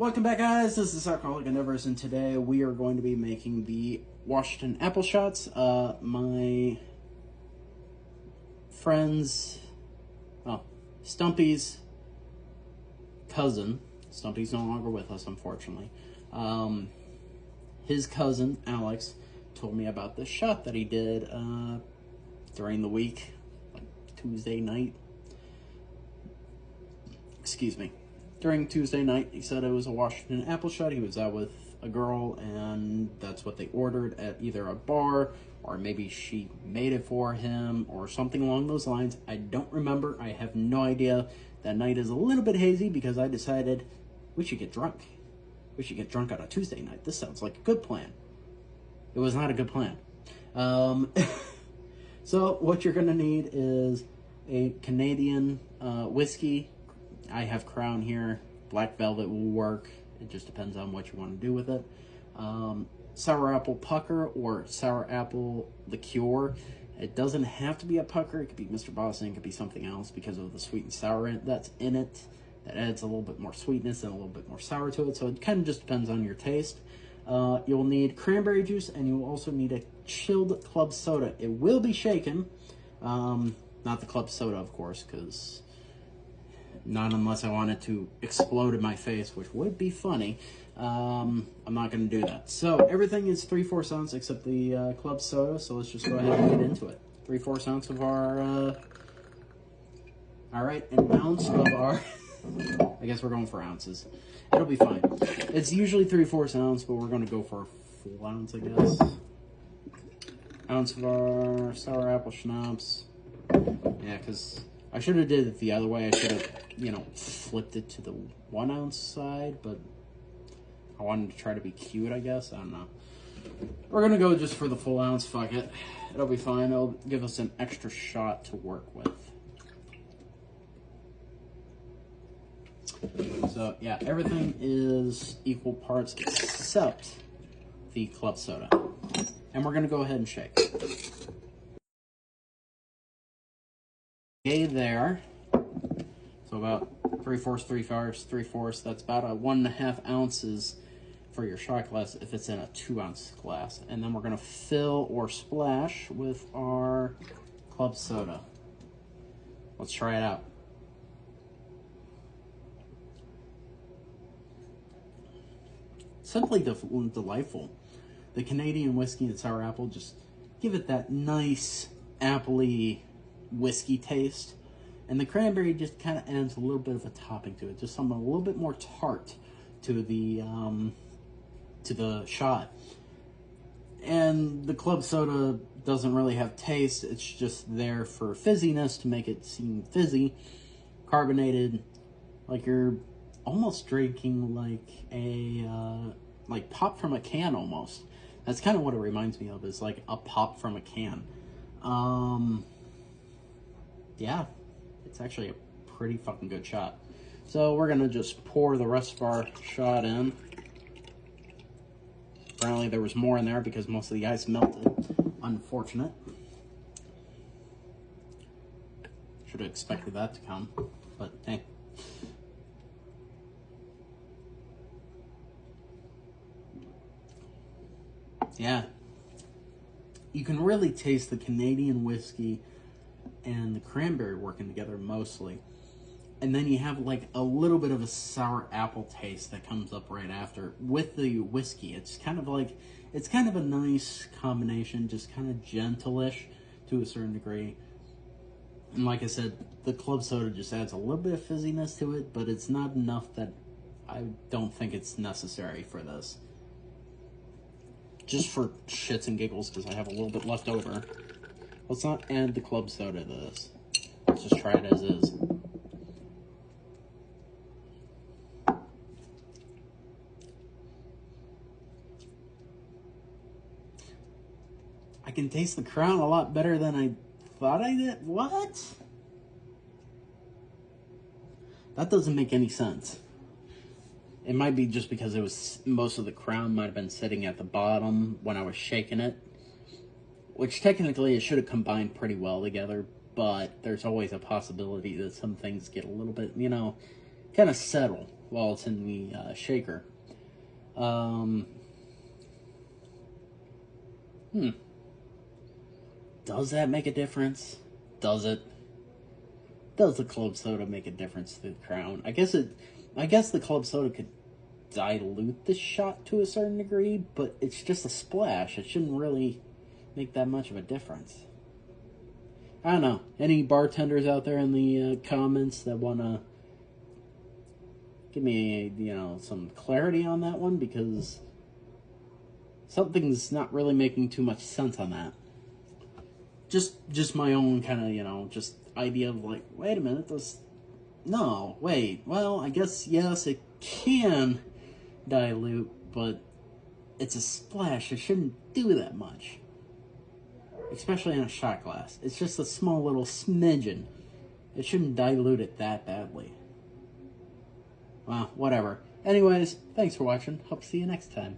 Welcome back, guys. This is Alcoholic Endeavors, and today we are going to be making the Washington apple shots. My friend's, Stumpy's cousin. Stumpy's no longer with us, unfortunately. His cousin, Alex, told me about this shot that he did during the week, like Tuesday night. Excuse me. During Tuesday night, he said it was a Washington apple shot. He was out with a girl, and that's what they ordered at either a bar, or maybe she made it for him, or something along those lines. I don't remember. I have no idea. That night is a little bit hazy because I decided we should get drunk. We should get drunk on a Tuesday night. This sounds like a good plan. It was not a good plan. So what you're going to need is a Canadian whiskey. I have Crown here. Black Velvet will work. It just depends on what you want to do with it. Sour apple pucker or sour apple liqueur. It doesn't have to be a pucker. It could be Mr. Boston. It could be something else because of the sweet and sour that's in it. That adds a little bit more sweetness and a little bit more sour to it. So it kind of just depends on your taste. You'll need cranberry juice, and you'll also need a chilled club soda. It will be shaken. Not the club soda, of course, because not unless I wanted to explode in my face, which would be funny. I'm not going to do that. So everything is 3/4 ounce except the club soda. So let's just go ahead and get into it. 3/4 ounce of our, all right, an ounce of our, I guess we're going for ounces. It'll be fine. It's usually 3/4 ounce, but we're going to go for a full ounce, I guess. Ounce of our sour apple schnapps. Yeah, because I should have did it the other way. I should have, flipped it to the 1 ounce side, but I wanted to try to be cute, I guess. I don't know. We're going to go just for the full ounce. Fuck it. It'll be fine. It'll give us an extra shot to work with. So, yeah, everything is equal parts except the club soda. And we're going to go ahead and shake. Okay, there. So about 3/4, 3/4. That's about 1.5 ounces for your shot glass if it's in a 2 ounce glass. And then we're going to fill or splash with our club soda. Let's try it out. Simply delightful. The Canadian whiskey and sour apple just give it that nice appley whiskey taste, and the cranberry just kind of adds a little bit of a topping to it, just something a little bit more tart to the shot. And the club soda doesn't really have taste. It's just there for fizziness to make it seem fizzy, carbonated, like you're almost drinking like a like pop from a can almost. That's kind of what it reminds me of, is like a pop from a can. Yeah, it's actually a pretty fucking good shot. So we're gonna just pour the rest of our shot in. Apparently there was more in there because most of the ice melted. Unfortunate. Should have expected that to come, but hey. Yeah, you can really taste the Canadian whiskey and the cranberry working together mostly. And then you have like a little bit of a sour apple taste that comes up right after with the whiskey. It's kind of like, it's kind of a nice combination, just kind of gentle-ish to a certain degree. And like I said, the club soda just adds a little bit of fizziness to it, but it's not enough that I don't think it's necessary for this. Just for shits and giggles, because I have a little bit left over. Let's not add the club soda to this. Let's just try it as is. I can taste the Crown a lot better than I thought I did. What? That doesn't make any sense. It might be just because it was, most of the Crown might have been sitting at the bottom when I was shaking it. Which technically it should have combined pretty well together, but there's always a possibility that some things get a little bit, kind of settle while it's in the shaker. Does that make a difference? Does it? Does the club soda make a difference to the Crown? I guess the club soda could dilute the shot to a certain degree, but it's just a splash. It shouldn't really make that much of a difference. I don't know. Any bartenders out there in the comments that want to give me, some clarity on that one, because something's not really making too much sense on that. Just my own kind of, just idea of like, wait a minute, well, I guess, yes, it can dilute, but it's a splash. It shouldn't do that much. Especially in a shot glass. It's just a small little smidgen. It shouldn't dilute it that badly. Well, whatever. Anyways, thanks for watching. Hope to see you next time.